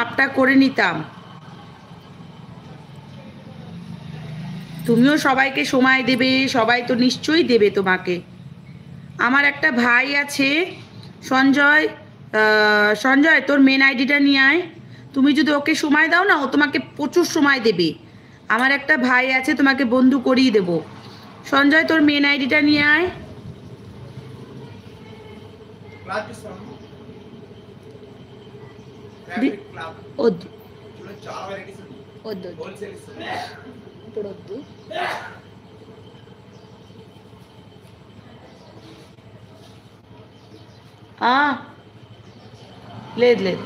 হাফটা করে নিতাম। তুমিও সবাইকে সময় দেবে, সবাই তো নিশ্চয়ই দেবে তোমাকে। আমার একটা ভাই আছে সঞ্জয়, সঞ্জয় তোর মেন আইডিটা নিয়ে আয়। তুমি যদি ওকে সময় দাও না, ও তোমাকে প্রচুর সময় দেবে। আমার একটা ভাই আছে, তোমাকে বন্ধু করিয়ে দেবো। সঞ্জয় তোর মেন আইডিটা নিয়ে আয়। లేదు లేదు,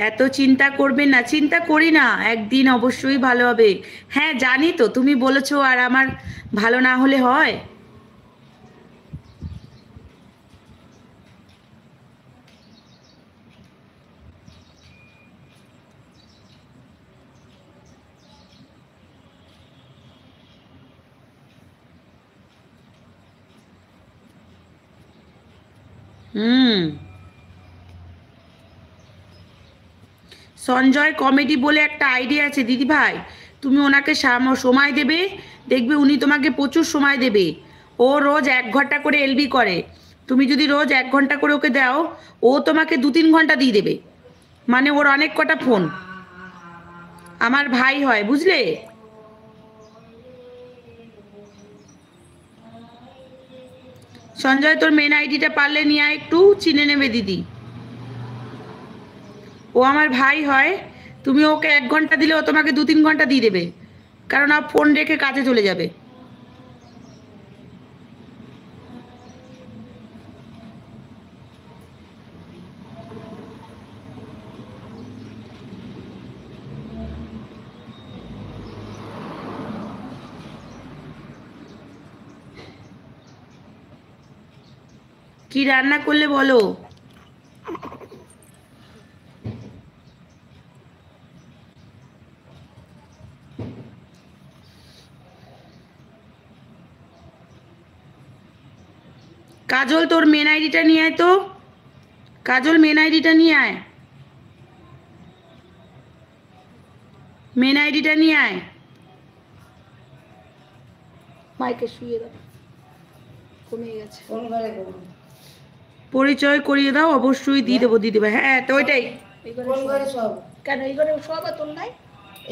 এত চিন্তা করবে না। চিন্তা করি না, একদিন অবশ্যই ভালো হবে। হ্যাঁ জানি তো, তুমি বলেছো, আর আমার ভালো না হলে হয়? হুম। সঞ্জয় কমেডি বলে একটা আইডিয়া আছে দিদি ভাই, তুমি ওনাকে সময় দেবে, দেখবে উনি তোমাকে প্রচুর সময় দেবে। ও রোজ 1 ঘন্টা করে এলবি করে। তুমি যদি রোজ 1 ঘন্টা করে ওকে দাও, ও তোমাকে 2-3 ঘন্টা দিয়ে দেবে। মানে ওর অনেক কটা ফোন। আমার ভাই হয়, বুঝলে? সঞ্জয় তোর মেন আইডিটা পারলে নিয়ে আয়, একটু চিনে নেবে দিদি। ও আমার ভাই হয়। তুমি ওকে 1 ঘন্টা দিলে ও তোমাকে 2-3 ঘন্টা দিয়ে দেবে, কারণ আর ফোন রেখে কাজে চলে যাবে। কি রান্না করলে বলো? কাজল তোর মেন আইডিটা নিয়ে আয় তো। কাজল মেন আইডিটা নিয়ে আয়, মেন আইডিটা নিয়ে আয়। মাইকে শুয়ে দাও, কমে গেছে। পরিচয় করিয়ে দাও, অবশ্যই দিয়ে দেবো দিদি ভাই। হ্যাঁ তো ওইটাই। কেন এই ঘরে সব আর তোর নাই?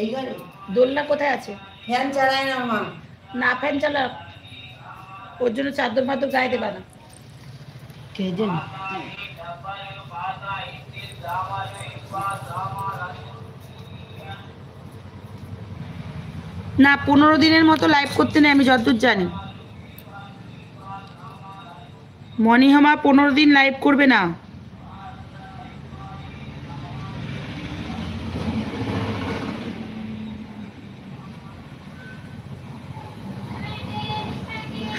এই ঘরে দোলনা কোথায় আছে? ফ্যান চালায় না মা। না ফ্যান চালা, ওর জন্য চাদর মাদর গায়ে দেবা না। কে জানি। না 15 দিনের মতো লাইভ করতে নেই, আমি যতদূর জানি। মনিহামা 15 দিন লাইভ করবে না।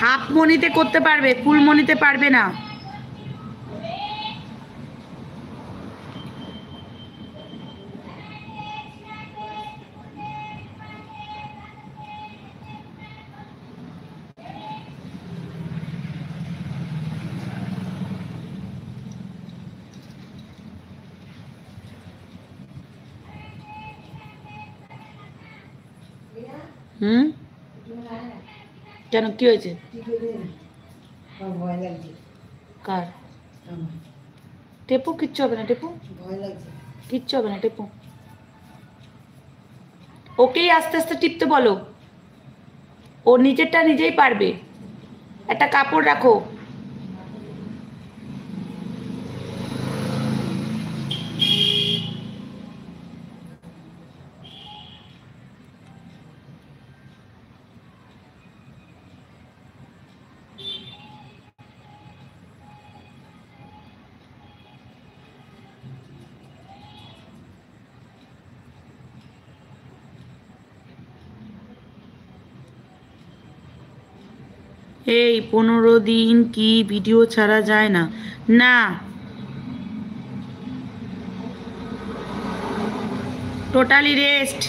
হাফ মনিতে করতে পারবে, ফুল মনিতে পারবে না। হুম, কেন কি হয়েছে? কার? টেপু কিচ্ছু হবে না, টেপু কিচ্ছু হবে না, টেপু ওকেই আস্তে আস্তে টিপতে বলো, ও নিজেরটা নিজেই পারবে। একটা কাপড় রাখো। এই 15 দিন কি ভিডিও ছাড়া যায় না? না, টোটালি রেস্ট।